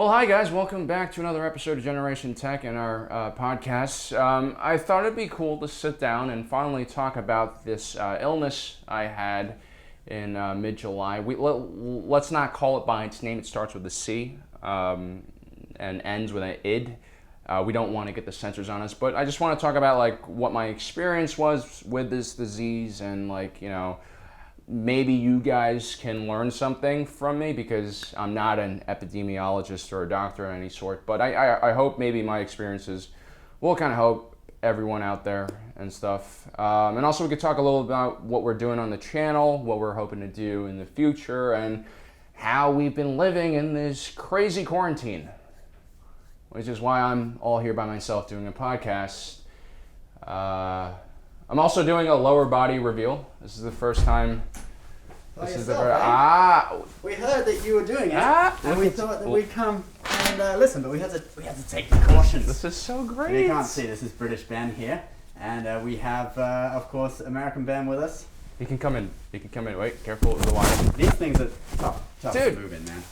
Well, hi guys, welcome back to another episode of Generation Tech and our podcast. I thought it'd be cool to sit down and finally talk about this illness I had in mid-July. Let's not call it by its name. It starts with a C and ends with an id. We don't want to get the censors on us, but I just want to talk about like what my experience was with this disease and maybe you guys can learn something from me because I'm not an epidemiologist or a doctor of any sort, but I hope maybe my experiences will kind of help everyone out there and stuff. And also we could talk a little about what we're doing on the channel, what we're hoping to do in the future, and how we've been living in this crazy quarantine, which is why I'm all here by myself doing a podcast. I'm also doing a lower body reveal. This is the first time. We heard that you were doing it, and we thought that we'd come and listen, but we had to take precautions. This is so great. You can't see, this is British Ben here, and we have, of course, American Ben with us. He can come in. Wait, careful with the wire. These things are tough Dude. to move in, man.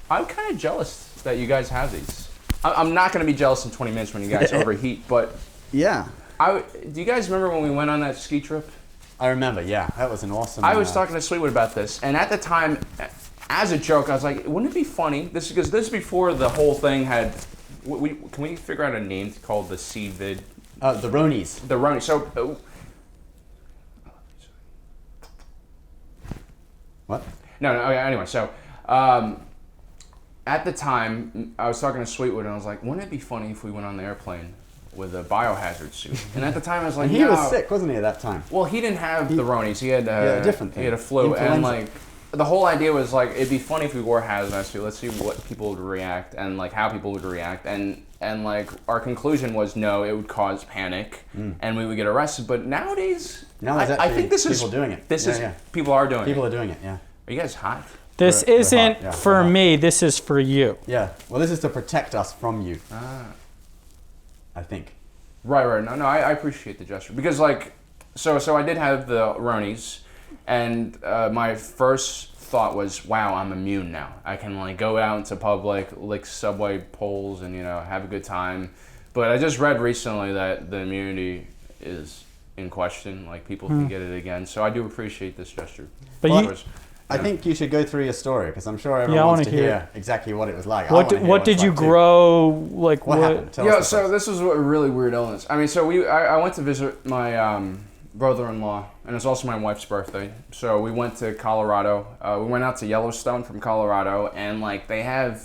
I'm kind of jealous that you guys have these. I'm not going to be jealous in 20 minutes when you guys overheat, but Yeah. do you guys remember when we went on that ski trip? I remember, yeah. That was an awesome... I was talking to Sweetwood about this, and at the time, as a joke, I was like, wouldn't it be funny? This is before the whole thing had... Can we figure out a name called the CVID? the Ronies. The Roni. So... What? No, okay, anyway, so... at the time, I was talking to Sweetwood, and I was like, wouldn't it be funny if we went on the airplane with a biohazard suit? And at the time, I was like, And he was sick, wasn't he, at that time? Well, he didn't have the Ronies. He had a different thing. He had a flu, Influenza. and the whole idea was it'd be funny if we wore hazmat suit. Let's see what people would react and how people would react. And our conclusion was no, it would cause panic, and we would get arrested. But nowadays, Now there's I think this people is doing it. People are doing People it. are doing it, yeah. Are you guys hot? This We're isn't hot, yeah, for we're hot. me, this is for you. Yeah. Well, this is to protect us from you, I think. Right. No, I appreciate the gesture because so I did have the Ronies, and my first thought was, wow, I'm immune now. I can go out into public, lick subway poles, and have a good time. But I just read recently that the immunity is in question. People can get it again. So I do appreciate this gesture. But I think you should go through your story because I'm sure everyone I wants wanna to hear hear exactly what it was like. what did you grow? What happened? Tell us the So story. this was a really weird illness. I mean, I went to visit my brother-in-law, and it's also my wife's birthday. So we went to Colorado. We went out to Yellowstone from Colorado, and they had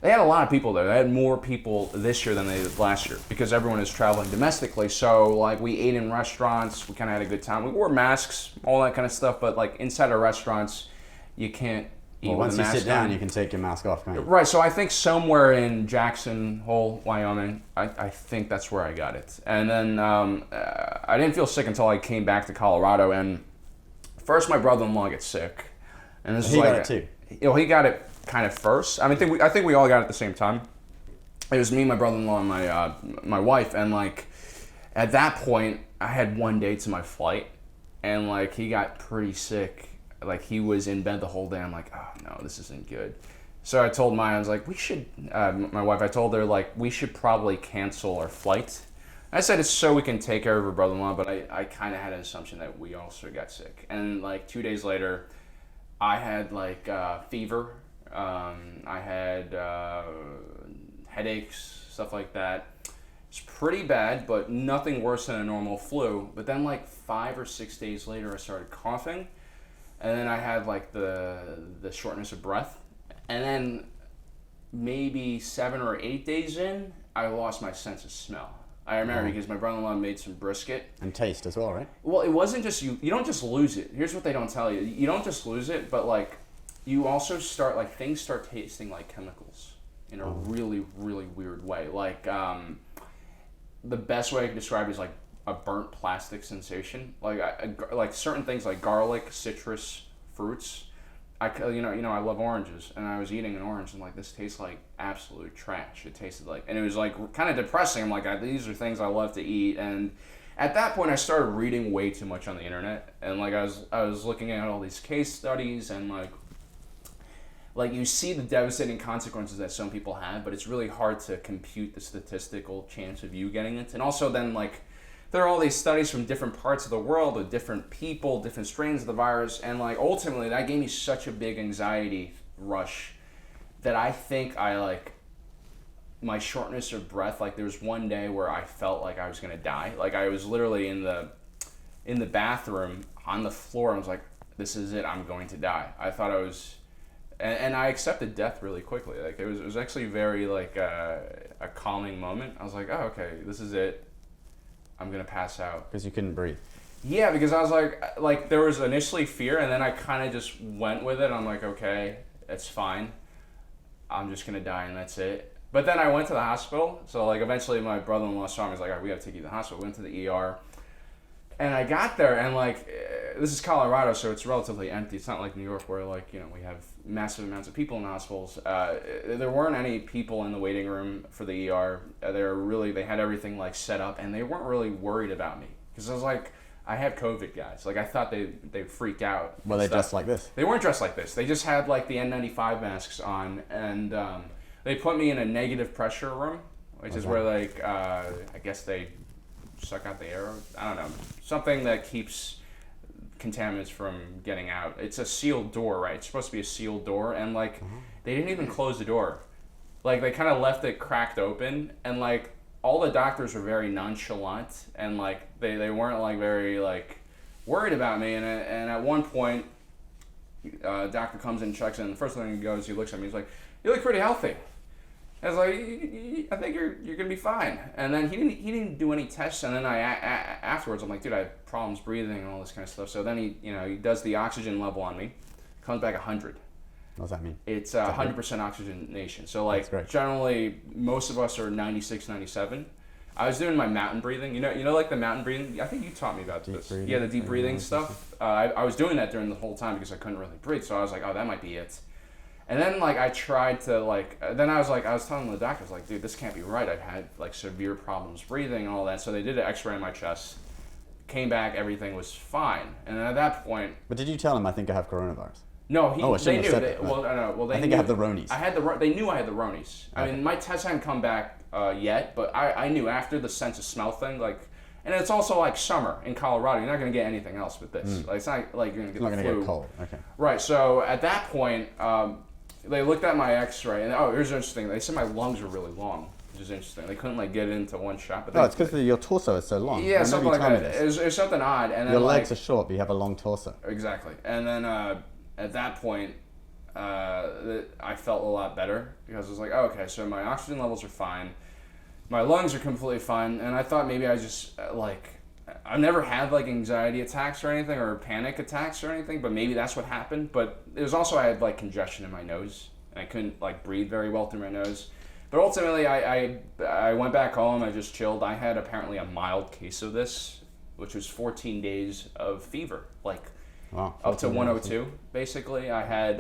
a lot of people there. They had more people this year than they did last year because everyone is traveling domestically. So we ate in restaurants. We kind of had a good time. We wore masks, all that kind of stuff. But inside of restaurants, you can't eat with Once a you mask sit down, on. you can take your mask off, can't you? Right, so I think somewhere in Jackson Hole, Wyoming, I think that's where I got it. And then I didn't feel sick until I came back to Colorado. And first, my brother-in-law gets sick, and this He is got it too. He got it kind of first. I mean, I think we all got it at the same time. It was me, my brother-in-law, and my wife. And at that point, I had one day to my flight, and he got pretty sick. He was in bed the whole day. I'm like, oh no, this isn't good. So I told Maya, I was like, we should, my wife, I told her we should probably cancel our flight. I said it's so we can take care of her brother-in-law, but I kind of had an assumption that we also got sick. And 2 days later, I had fever. I had headaches, stuff like that. It's pretty bad, but nothing worse than a normal flu. But then 5 or 6 days later, I started coughing. And then I had the shortness of breath. And then maybe 7 or 8 days in, I lost my sense of smell. I remember because my brother-in-law made some brisket. And taste as well, right? Well, it wasn't just you don't just lose it. Here's what they don't tell you. You don't just lose it, but you also start things start tasting like chemicals in a really, really weird way. The best way I can describe it is a burnt plastic sensation. Certain things like garlic, citrus, fruits. I love oranges, and I was eating an orange, and this tastes like absolute trash. It tasted and it was kind of depressing. I'm like, these are things I love to eat, and at that point, I started reading way too much on the internet, and I was looking at all these case studies, and like you see the devastating consequences that some people have, but it's really hard to compute the statistical chance of you getting it. And also then like there are all these studies from different parts of the world with different people, different strains of the virus, and like ultimately that gave me such a big anxiety rush that I think I like my shortness of breath, like there was one day where I felt like I was gonna die. Like I was literally in the bathroom on the floor. I was like, this is it, I'm going to die. I thought I was, and I accepted death really quickly. Like it was actually very like a calming moment. I was like, oh, okay, this is it. I'm gonna pass out. Because you couldn't breathe. Yeah, because I was like there was initially fear, and then I kind of just went with it. I'm like, okay, it's fine. I'm just gonna die, and that's it. But then I went to the hospital. So like eventually my brother-in-law saw me. He was like, all right, we gotta take you to the hospital. We went to the ER. And I got there, and like, this is Colorado, so it's relatively empty. It's not like New York where like, you know, we have massive amounts of people in hospitals. There weren't any people in the waiting room for the ER. They had everything like set up, and they weren't really worried about me. Because I was like, I have COVID, guys. Like I thought they'd freak out. Well, they dressed like this. They weren't dressed like this. They just had like the N95 masks on, and they put me in a negative pressure room, which is where like, I guess they suck out the air. I don't know, something that keeps contaminants from getting out. It's a sealed door, right? It's supposed to be a sealed door, and like they didn't even close the door. Like they kind of left it cracked open, and like all the doctors were very nonchalant, and like they weren't like very like worried about me. And at one point, a doctor comes in and checks in. And the first thing he goes, he looks at me. He's like, "You look pretty healthy." I was like, I think you're gonna be fine. And then he didn't do any tests. And then afterwards, I'm like, dude, I have problems breathing and all this kind of stuff. So then he does the oxygen level on me, comes back 100. What does that mean? It's 100% oxygenation. So like generally, most of us are 96, 97. I was doing my mountain breathing. You know, like the mountain breathing. I think you taught me about this. Breathing. Yeah, the deep breathing stuff. I was doing that during the whole time because I couldn't really breathe. So I was like, oh, that might be it. And then like I tried to like, then I was telling the doctors like, dude, this can't be right. I've had like severe problems breathing and all that. So they did an X-ray on my chest, came back, everything was fine. And then at that point. But did you tell him I think I have coronavirus? No, they knew. They I think I have the Ronies. They knew I had the Ronies. I mean, my test hadn't come back yet, but I knew after the sense of smell thing, like, and it's also like summer in Colorado. You're not gonna get anything else with this. Like, it's not like you're gonna get the flu. It's not gonna get cold. Okay. Right. So at that point. They looked at my X-ray, and here's interesting. They said my lungs were really long, which is interesting. They couldn't like get it into one shot. But it's because your torso is so long. Yeah, something like that. It's something odd. And then your legs are short, but you have a long torso. Exactly. And then at that point, I felt a lot better because I was like, oh, okay, so my oxygen levels are fine, my lungs are completely fine, and I thought maybe I just I've never had like anxiety attacks or anything or panic attacks or anything, but maybe that's what happened. But it was also I had like congestion in my nose and I couldn't like breathe very well through my nose. But ultimately I went back home, I just chilled. I had apparently a mild case of this, which was 14 days of fever, like up to 102 basically. I had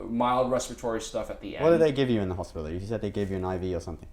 mild respiratory stuff at the end. What did they give you in the hospital? You said they gave you an IV or something.